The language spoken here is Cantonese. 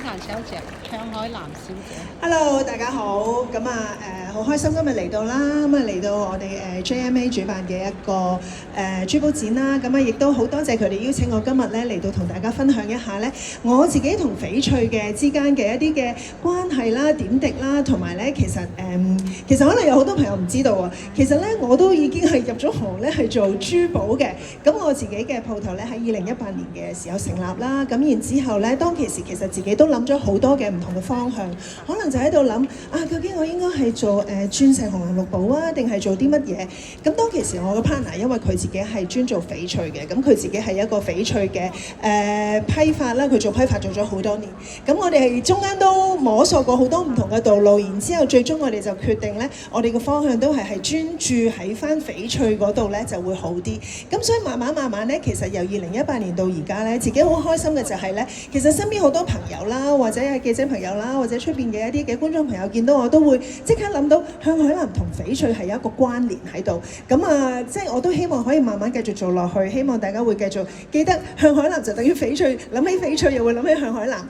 蘭小姐，向海南小姐。Hello，大家好。咁啊好開心今日嚟到啦。咁啊嚟到我哋JMA 主辦嘅一個珠寶展啦。咁啊亦都好多謝佢哋邀請我今日咧嚟到同大家分享一下咧我自己同翡翠嘅之間嘅一啲嘅關係啦、點滴啦，同埋咧其實可能有好多朋友唔知道啊。其實咧我都已經係入咗行咧係做珠寶嘅。咁我自己嘅鋪頭咧喺2018年嘅時候成立啦。咁然之後咧，當其時其實自己都諗咗好多嘅唔同嘅方向，可能就喺度諗啊，究竟我應該係做鑽石紅銀綠寶啊，定係做啲乜嘢？咁當其時我個 partner 因為佢自己係專做翡翠嘅，咁佢自己係一個翡翠嘅批發啦，佢做批發做咗好多年。咁我哋係中間都摸索過好多唔同嘅道路，然之後最終我哋就決定咧，我哋嘅方向都係專注喺翻翡翠嗰度咧就會好啲。咁所以慢慢咧，其實由2018年到而家咧，自己好開心嘅就係咧，其實身邊好多朋友啦，或者係記者朋友啦，或者出邊嘅一啲嘅觀眾朋友見到我都會即刻諗到向海南同翡翠係有一個關聯喺度。咁啊，即係我都希望可以慢慢繼續做落去，希望大家會繼續記得向海南就等於翡翠，諗起翡翠又會諗起向海南。